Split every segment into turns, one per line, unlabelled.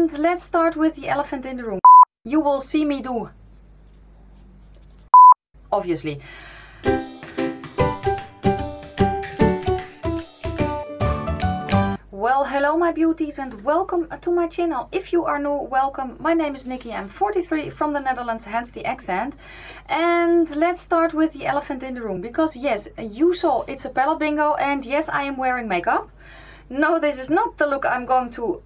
And let's start with the elephant in the room. You will see me do, obviously. Well, hello my beauties and welcome to my channel. If you are new, welcome. My name is Nikki, I'm 43 from the Netherlands, hence the accent. And let's start with the elephant in the room. Because yes, you saw it's a palette bingo and yes, I am wearing makeup. No, this is not the look I'm going to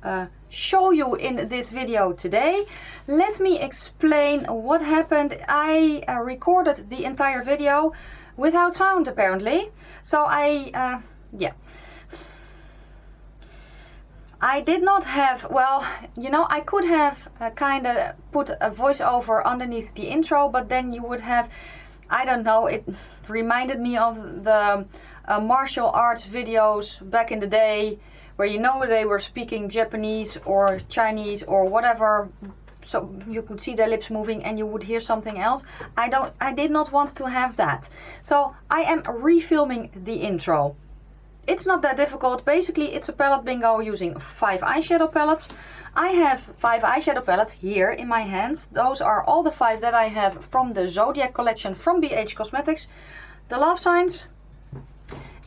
show you in this video today. Let me explain what happened. I recorded the entire video without sound apparently. So I did not have, well, you know, I could have kind of put a voiceover underneath the intro, but then you would have, I don't know, it reminded me of the martial arts videos back in the day, where you know they were speaking Japanese or Chinese or whatever, so you could see their lips moving and you would hear something else. I did not want to have that. So I am refilming the intro. It's not that difficult. Basically, it's a palette bingo using 5 eyeshadow palettes. I have 5 eyeshadow palettes here in my hands. Those are all the 5 that I have from the Zodiac collection from BH Cosmetics. The love signs.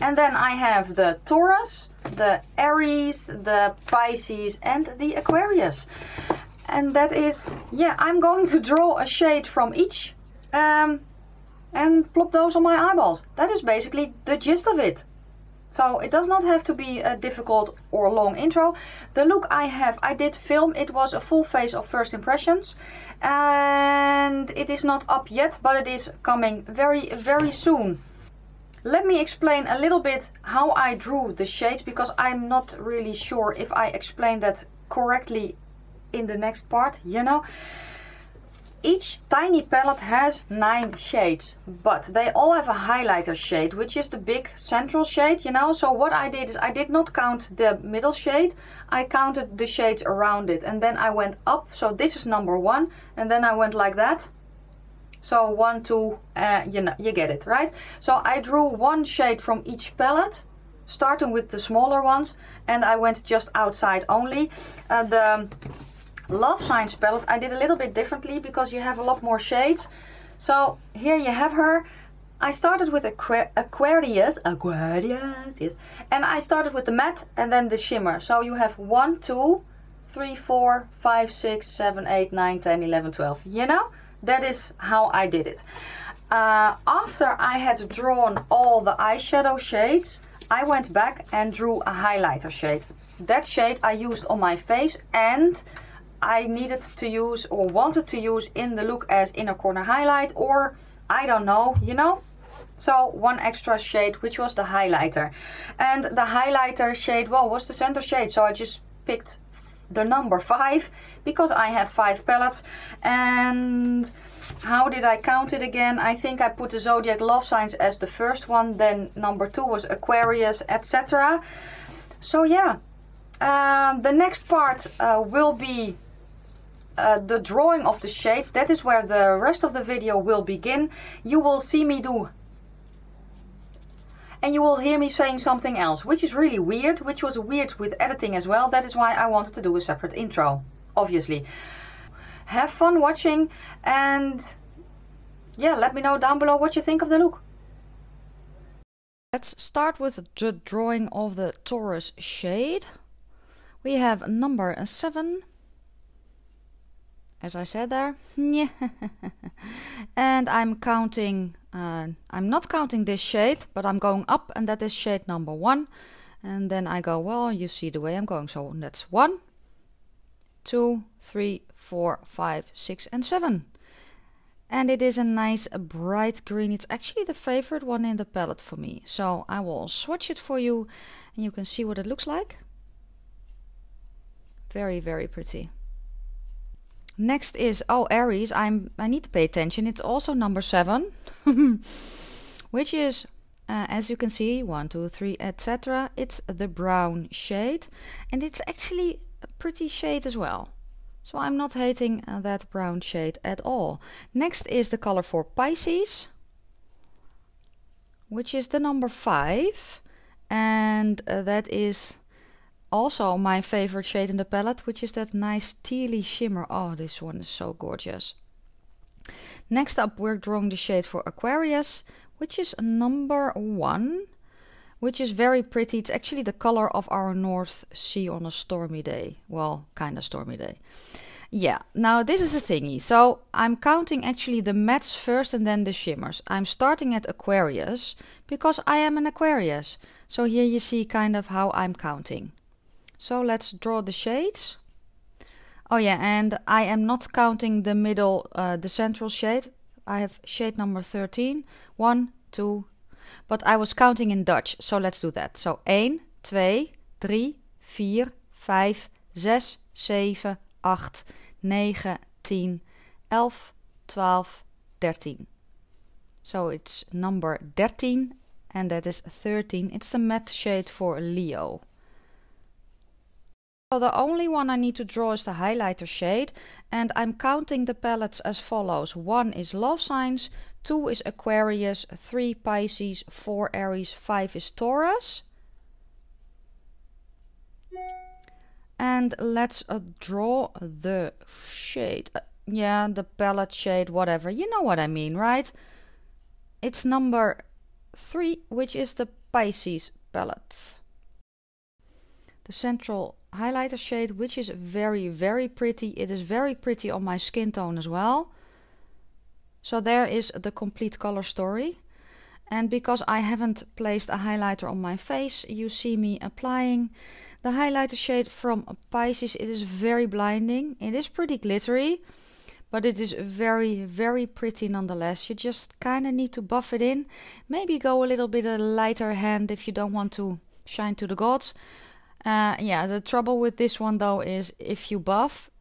And then I have the Taurus, the Aries, the Pisces and the Aquarius. And that is, yeah, I'm going to draw a shade from each and plop those on my eyeballs. That is basically the gist of it. So it does not have to be a difficult or long intro. The look I have, I did film. It was a full face of first impressions. And it is not up yet, but it is coming very, very soon. Let me explain a little bit how I drew the shades, because I'm not really sure if I explained that correctly in the next part, you know. Each tiny palette has 9 shades, but they all have a highlighter shade, which is the big central shade, you know. So what I did is I did not count the middle shade, I counted the shades around it and then I went up. So this is number 1 and then I went like that. So 1, 2, you know, you get it, right? So I drew 1 shade from each palette, starting with the smaller ones, and I went just outside only. The Love Signs palette I did a little bit differently because you have a lot more shades. So here you have her. I started with Aquarius, yes. And I started with the matte and then the shimmer. So you have 1, 2, 3, 4, 5, 6, 7, 8, 9, 10, 11, 12. You know, that is how I did it. After I had drawn all the eyeshadow shades, I went back and drew a highlighter shade. That shade I used on my face and I needed to use or wanted to use in the look as inner corner highlight, or I don't know, you know. So 1 extra shade, which was the highlighter. And the highlighter shade, well, was the center shade. So I just picked the number 5 because I have 5 palettes. And how did I count it again? I think I put the Zodiac Love Signs as the first one. Then number 2 was Aquarius, etc. So yeah, the next part will be the drawing of the shades. That is where the rest of the video will begin. You will see me do, and you will hear me saying something else, which is really weird, which was weird with editing as well. That is why I wanted to do a separate intro, obviously. Have fun watching, and yeah, let me know down below what you think of the look. Let's start with the drawing of the Taurus shade. We have number 7. As I said there, and I'm counting, I'm not counting this shade, but I'm going up, and that is shade number 1. And then I go, well, you see the way I'm going, so that's 1, 2, 3, 4, 5, 6, and 7. And it is a nice bright green. It's actually the favorite one in the palette for me. So I will swatch it for you, and you can see what it looks like. Very, very pretty. Next is, oh, Aries. I need to pay attention. It's also number 7, which is, as you can see, 1, 2, 3, etc. It's the brown shade, and it's actually a pretty shade as well. So I'm not hating that brown shade at all. Next is the color for Pisces, which is the number 5, and that is also my favorite shade in the palette, which is that nice tealy shimmer. Oh, this one is so gorgeous. Next up, we're drawing the shade for Aquarius, which is number 1, which is very pretty. It's actually the color of our North Sea on a stormy day. Well, kind of stormy day. Yeah, now this is a thingy. So I'm counting actually the mattes first and then the shimmers. I'm starting at Aquarius because I am an Aquarius. So here you see kind of how I'm counting. So let's draw the shades. Oh yeah, and I am not counting the middle, the central shade. I have shade number 13. 1, 2. But I was counting in Dutch, so let's do that. So 1, 2, 3, 4, 5, 6, 7, 8, 9, 10, 11, 12, 13. So it's number 13 and that is 13. It's the matte shade for Leo. So the only one I need to draw is the highlighter shade, and I'm counting the palettes as follows. 1 is Love Signs, 2 is Aquarius, 3 Pisces, 4 Aries, 5 is Taurus. And let's draw the shade. Yeah, the palette shade, whatever. You know what I mean, right? It's number 3, which is the Pisces palette. The central highlighter shade, which is very, very pretty. It is very pretty on my skin tone as well. So there is the complete color story. And because I haven't placed a highlighter on my face, you see me applying the highlighter shade from Pisces. It is very blinding. It is pretty glittery, but it is very, very pretty nonetheless. You just kind of need to buff it in. Maybe go a little bit a lighter hand if you don't want to shine to the gods. Yeah, the trouble with this one though is if you buff,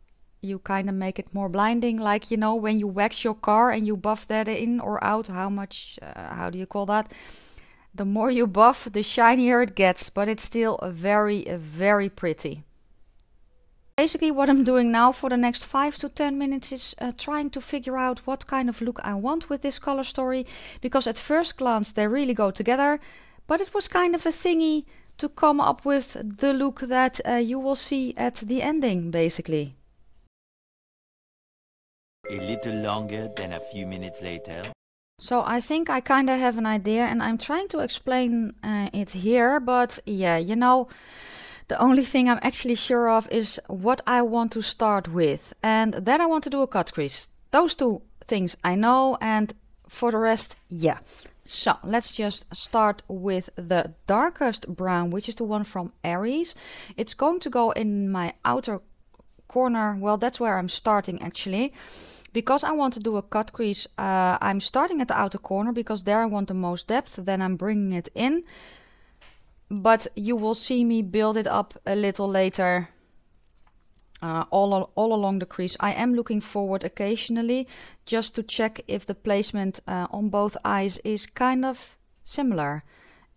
you kind of make it more blinding. Like, you know, when you wax your car and you buff that in or out, how much, how do you call that? The more you buff, the shinier it gets, but it's still very, very pretty. Basically what I'm doing now for the next 5 to 10 minutes is trying to figure out what kind of look I want with this color story, because at first glance they really go together, but it was kind of a thingy to come up with the look that you will see at the ending, basically.
A little longer than a few minutes later.
So I think I kind of have an idea and I'm trying to explain it here, but yeah, you know, the only thing I'm actually sure of is what I want to start with, and then I want to do a cut crease. Those two things I know, and for the rest, yeah. So let's just start with the darkest brown, which is the one from Aries. It's going to go in my outer corner. Well, that's where I'm starting actually. Because I want to do a cut crease, I'm starting at the outer corner because there I want the most depth. Then I'm bringing it in. But you will see me build it up a little later. All along the crease. I am looking forward occasionally just to check if the placement on both eyes is kind of similar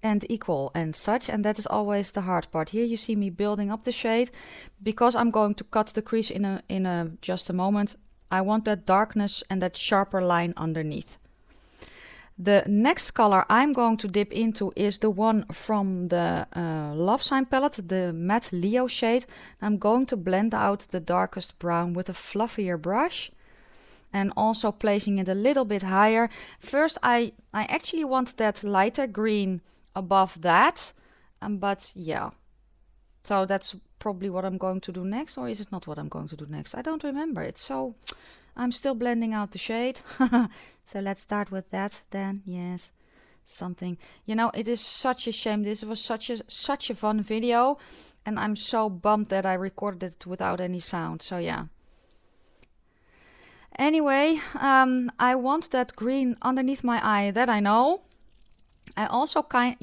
and equal and such, and that is always the hard part. Here you see me building up the shade because I'm going to cut the crease in just a moment. I want that darkness and that sharper line underneath. The next color I'm going to dip into is the one from the Love Sign palette, the matte Leo shade. I'm going to blend out the darkest brown with a fluffier brush and also placing it a little bit higher. First, I actually want that lighter green above that, but yeah. So that's probably what I'm going to do next, or is it not what I'm going to do next? I don't remember it, so I'm still blending out the shade. So let's start with that then. Yes, something. You know, it is such a shame. This was such a fun video, and I'm so bummed that I recorded it without any sound. So yeah. Anyway, I want that green underneath my eye. That I know. I also I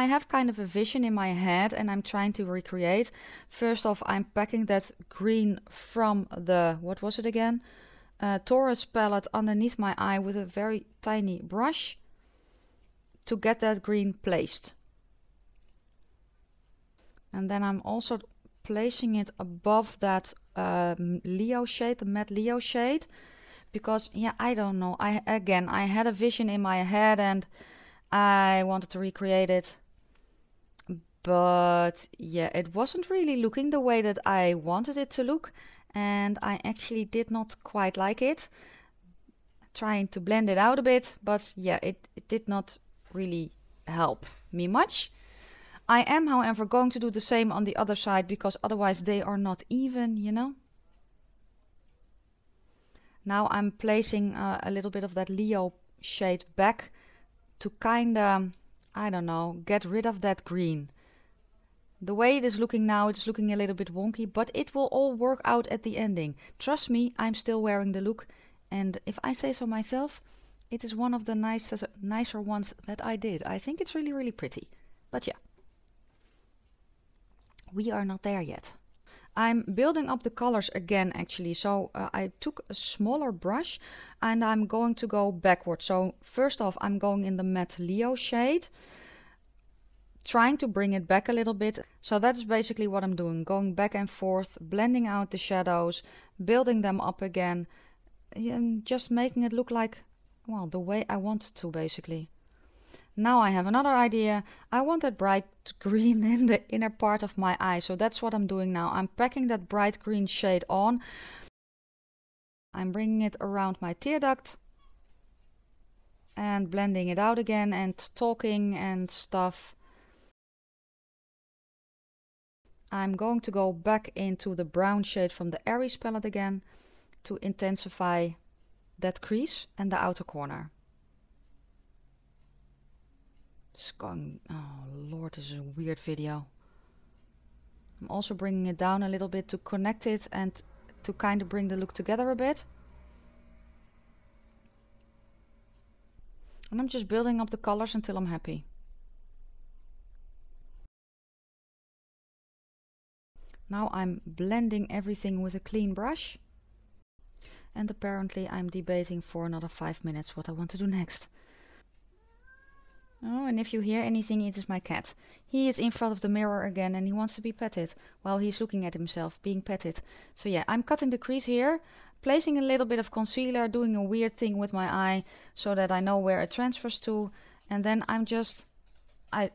have kind of a vision in my head and I'm trying to recreate. First off, I'm packing that green from the, what was it again? Taurus palette underneath my eye with a very tiny brush to get that green placed. And then I'm also placing it above that Leo shade, the matte Leo shade. Because, yeah, I don't know. I had a vision in my head and I wanted to recreate it, But yeah, it wasn't really looking the way that I wanted it to look, and I actually did not quite like it. Trying to blend it out a bit, but yeah, it did not really help me much. I am, however, going to do the same on the other side because otherwise they are not even, you know. Now I'm placing a little bit of that Leo shade back to kind of, I don't know, get rid of that green. The way it is looking now, it's looking a little bit wonky, but it will all work out at the ending. Trust me, I'm still wearing the look, and if I say so myself, it is one of the nicer ones that I did. I think it's really, really pretty. But yeah, we are not there yet. I'm building up the colors again actually, so I took a smaller brush and I'm going to go backwards. So first off, I'm going in the matte Leo shade, trying to bring it back a little bit. So that's basically what I'm doing, going back and forth, blending out the shadows, building them up again, and just making it look like, well, the way I want to basically. Now I have another idea. I want that bright green in the inner part of my eye. So that's what I'm doing now. I'm packing that bright green shade on. I'm bringing it around my tear duct and blending it out again and talking and stuff. I'm going to go back into the brown shade from the Aries palette again to intensify that crease and the outer corner. It's going, oh lord, this is a weird video. I'm also bringing it down a little bit to connect it and to kind of bring the look together a bit. And I'm just building up the colors until I'm happy. Now I'm blending everything with a clean brush. And apparently I'm debating for another 5 minutes what I want to do next. Oh, and if you hear anything, it is my cat. He is in front of the mirror again and he wants to be petted while he's looking at himself being petted. So yeah, I'm cutting the crease here, placing a little bit of concealer, doing a weird thing with my eye so that I know where it transfers to. And then I'm just, I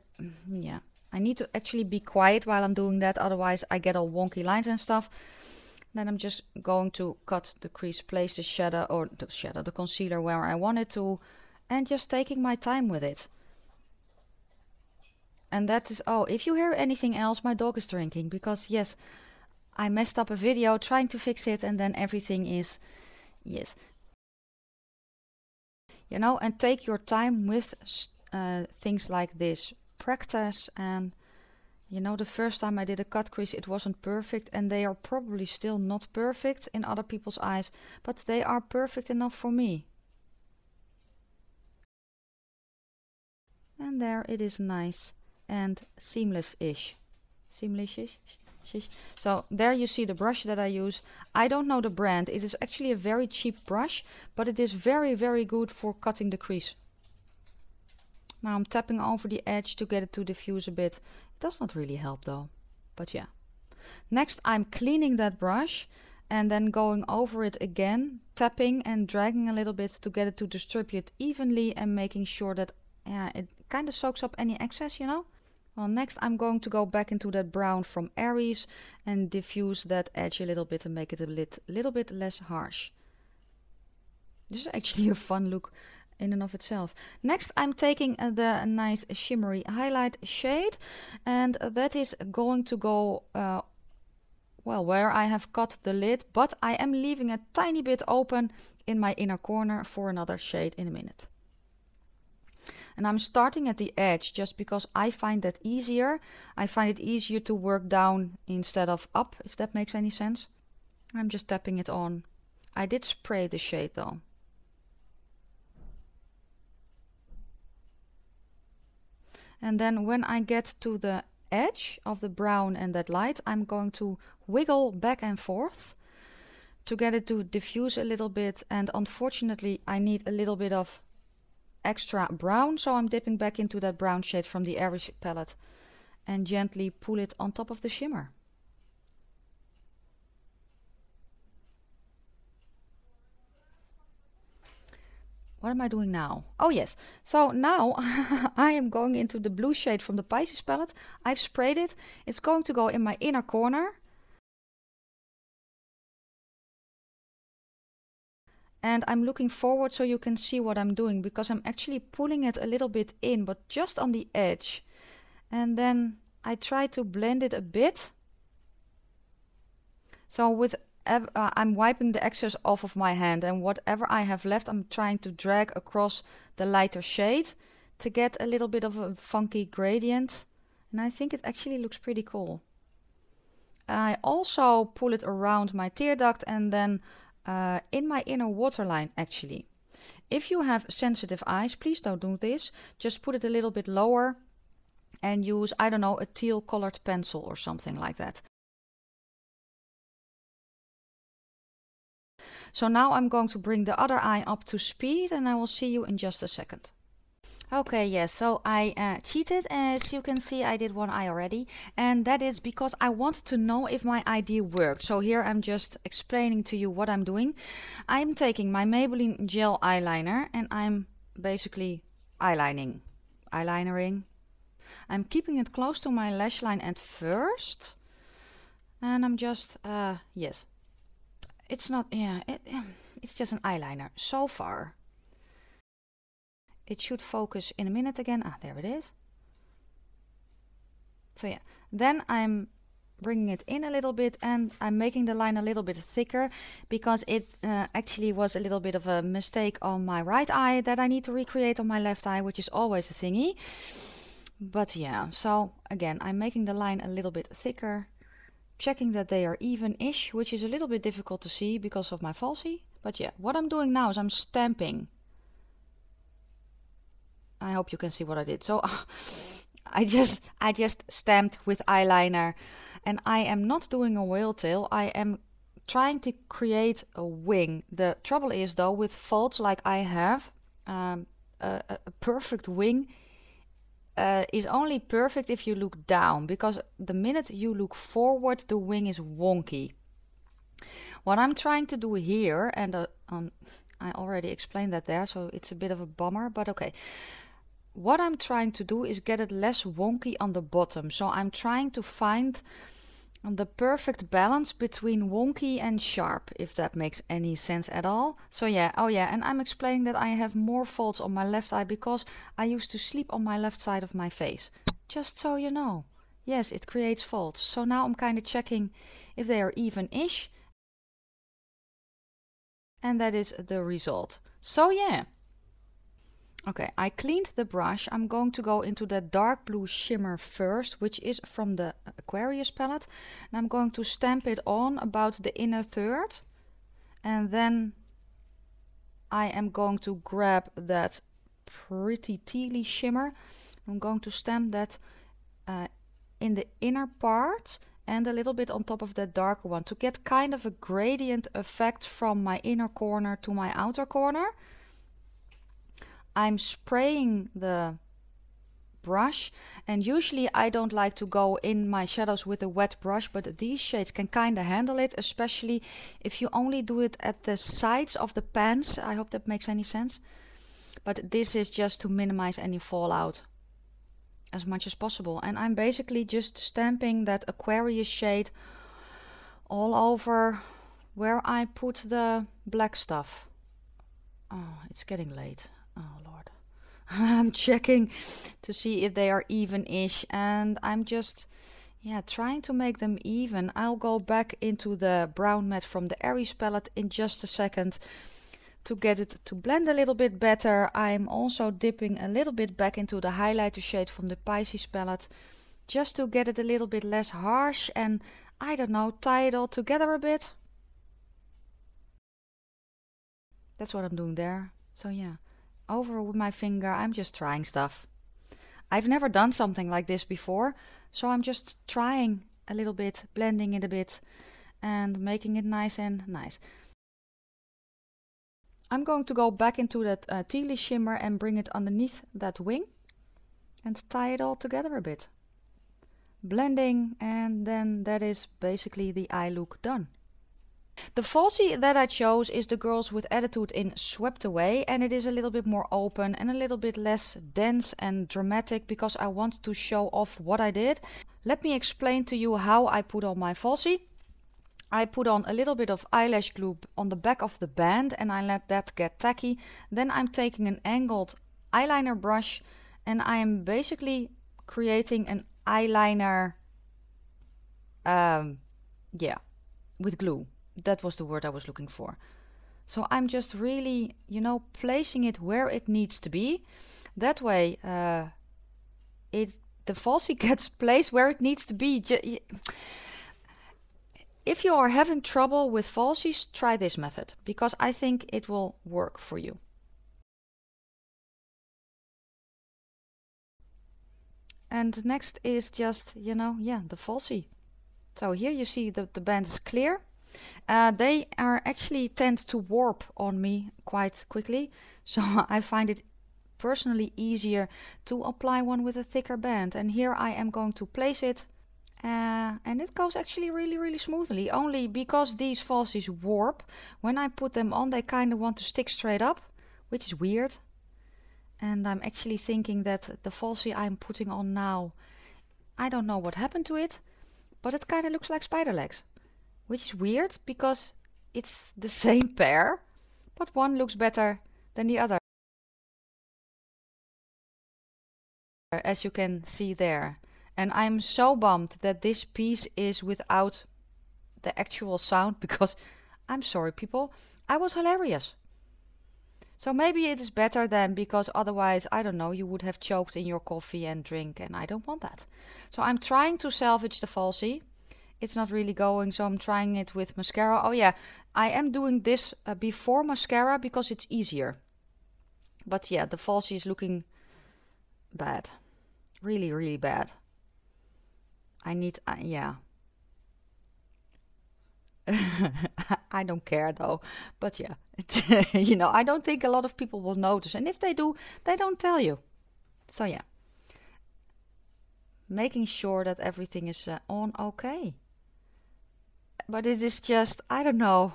need to actually be quiet while I'm doing that, otherwise I get all wonky lines and stuff. Then I'm just going to cut the crease, place the concealer where I want it to, and just taking my time with it. And that is, oh, if you hear anything else, my dog is drinking, because yes, I messed up a video trying to fix it and then everything is, yes. You know, and take your time with things like this. Practice, and you know, the first time I did a cut crease, it wasn't perfect, and they are probably still not perfect in other people's eyes, but they are perfect enough for me. And there it is, nice and seamless-ish. Seamless-ish? So there you see the brush that I use. I don't know the brand. It is actually a very cheap brush, but it is very, very good for cutting the crease. Now I'm tapping over the edge to get it to diffuse a bit. It does not really help though, but yeah. Next I'm cleaning that brush and then going over it again, tapping and dragging a little bit to get it to distribute evenly and making sure that it kind of soaks up any excess, you know. Well, next I'm going to go back into that brown from Aries and diffuse that edge a little bit and make it a little bit less harsh. This is actually a fun look in and of itself. Next I'm taking the nice shimmery highlight shade, and that is going to go well where I have cut the lid, but I am leaving a tiny bit open in my inner corner for another shade in a minute. And I'm starting at the edge just because I find that easier. I find it easier to work down instead of up, if that makes any sense. I'm just tapping it on. I did spray the shade though. And then when I get to the edge of the brown and that light, I'm going to wiggle back and forth to get it to diffuse a little bit. And unfortunately, I need a little bit of extra brown, so I'm dipping back into that brown shade from the Aries palette and gently pull it on top of the shimmer. what am I doing now? Oh yes, so now I am going into the blue shade from the Pisces palette. I've sprayed it. It's going to go in my inner corner. And I'm looking forward so you can see what I'm doing, because I'm actually pulling it a little bit in, but just on the edge. And then I try to blend it a bit. So with I'm wiping the excess off of my hand, and whatever I have left I'm trying to drag across the lighter shade to get a little bit of a funky gradient, and I think it actually looks pretty cool. I also pull it around my tear duct and then in my inner waterline actually. If you have sensitive eyes, please don't do this. Just put it a little bit lower and use, I don't know, a teal colored pencil or something like that. So now I'm going to bring the other eye up to speed and I will see you in just a second. Okay, yes, so I cheated. As you can see, I did one eye already. And that is because I wanted to know if my idea worked. So here I'm just explaining to you what I'm doing. I'm taking my Maybelline gel eyeliner and I'm basically eyelinering. I'm keeping it close to my lash line at first. And I'm just, yes. It's not, yeah, it's just an eyeliner so far. It should focus in a minute again. Ah, there it is. So yeah, then I'm bringing it in a little bit and I'm making the line a little bit thicker because it actually was a little bit of a mistake on my right eye that I need to recreate on my left eye, which is always a thingy. But yeah, so again, I'm making the line a little bit thicker, checking that they are even-ish, which is a little bit difficult to see because of my falsie. But yeah, what I'm doing now is I'm stamping. I hope you can see what I did. So I just stamped with eyeliner, and I am not doing a whale tail. I am trying to create a wing. The trouble is though, with folds like I have, a perfect wing is only perfect if you look down, because the minute you look forward, the wing is wonky. What I'm trying to do here, and I already explained that there, so it's a bit of a bummer, but okay. What I'm trying to do is get it less wonky on the bottom. So I'm trying to find the perfect balance between wonky and sharp, if that makes any sense at all. So yeah, oh yeah, and I'm explaining that I have more folds on my left eye because I used to sleep on my left side of my face. Just so you know. Yes, it creates folds. So now I'm kind of checking if they are even-ish. And that is the result. So yeah. Okay, I cleaned the brush. I'm going to go into that dark blue shimmer first, which is from the Aquarius palette. And I'm going to stamp it on about the inner third. And then I am going to grab that pretty tealy shimmer. I'm going to stamp that in the inner part and a little bit on top of that darker one to get kind of a gradient effect from my inner corner to my outer corner. I'm spraying the brush, and usually I don't like to go in my shadows with a wet brush, but these shades can kind of handle it, especially if you only do it at the sides of the pans. I hope that makes any sense. But this is just to minimize any fallout as much as possible. And I'm basically just stamping that Aquarius shade all over where I put the black stuff. Oh, it's getting late. Oh Lord. I'm checking to see if they are even-ish, and I'm just trying to make them even. I'll go back into the brown matte from the Aries palette in just a second to get it to blend a little bit better. I'm also dipping a little bit back into the highlighter shade from the Pisces palette just to get it a little bit less harsh and, I don't know, tie it all together a bit. That's what I'm doing there. So yeah. Over with my finger, I'm just trying stuff. I've never done something like this before, so I'm just trying a little bit, blending it a bit and making it nice and nice. I'm going to go back into that tealy shimmer and bring it underneath that wing and tie it all together a bit. Blending, and then that is basically the eye look done.
The falsie that I chose is the Girls with Attitude in Swept Away, and it is a little bit more open and a little bit less dense and dramatic because I want to show off what I did. Let me explain to you how I put on my falsie. I put on a little bit of eyelash glue on the back of the band and I let that get tacky. Then I'm taking an angled eyeliner brush and I am basically creating an eyeliner, with glue. That was the word I was looking for. So I'm just really, placing it where it needs to be. That way, the falsie gets placed where it needs to be. If you are having trouble with falsies, try this method, because I think it will work for you. And next is just, the falsie. So here you see that the band is clear. They are actually tend to warp on me quite quickly. So I find it personally easier to apply one with a thicker band. And here I am going to place it. And it goes actually really, really smoothly. Only because these falsies warp, when I put them on, they kind of want to stick straight up, which is weird. And I'm actually thinking that the falsie I'm putting on now, I don't know what happened to it, but it kind of looks like spider legs, which is weird because it's the same pair, but one looks better than the other, as you can see there. And I'm so bummed that this piece is without the actual sound because, I'm sorry people, I was hilarious. So maybe it is better then, because otherwise, I don't know, you would have choked in your coffee and drink, and I don't want that. So I'm trying to salvage the falsie. It's not really going, so I'm trying it with mascara. Oh yeah, I am doing this before mascara because it's easier. But yeah, the falsie is looking bad. Really, really bad. I need, yeah. I don't care though, but yeah, I don't think a lot of people will notice, and if they do, they don't tell you. So yeah, making sure that everything is on okay. But it is just, I don't know,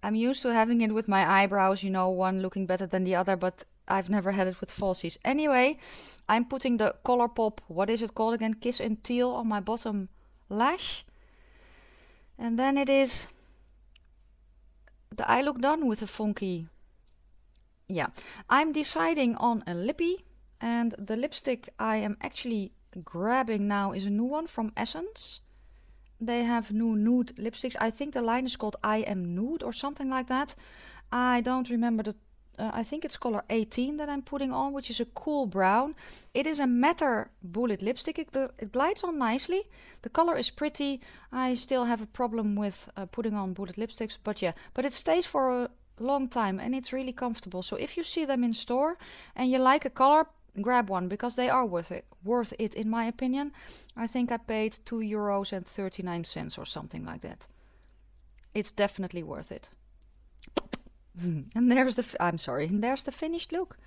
I'm used to having it with my eyebrows, one looking better than the other, but I've never had it with falsies. Anyway, I'm putting the Colourpop, what is it called again, Kiss and Teal on my bottom lash. And then it is the eye look done with a funky. Yeah, I'm deciding on a lippy, and the lipstick I am actually grabbing now is a new one from Essence. They have new nude lipsticks. I think the line is called I Am Nude or something like that. I don't remember the I think it's color 18 that I'm putting on, which is a cool brown. It is a matte bullet lipstick. It glides on nicely. The color is pretty. I still have a problem with putting on bullet lipsticks, but yeah. But it stays for a long time and it's really comfortable. So if you see them in store and you like a color, grab one because they are worth it in my opinion. I think I paid €2.39 or something like that. It's definitely worth it. And there's the finished look.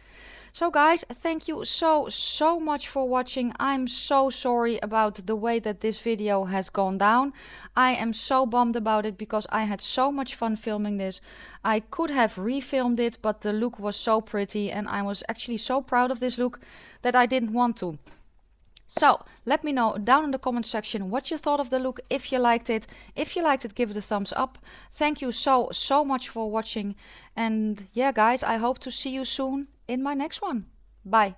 So guys, thank you so much for watching. I'm so sorry about the way that this video has gone down. I am so bummed about it because I had so much fun filming this. I could have refilmed it, but the look was so pretty and I was actually so proud of this look that I didn't want to. So, let me know down in the comment section what you thought of the look, if you liked it. If you liked it, give it a thumbs up. Thank you so much for watching. And yeah, guys, I hope to see you soon in my next one. Bye.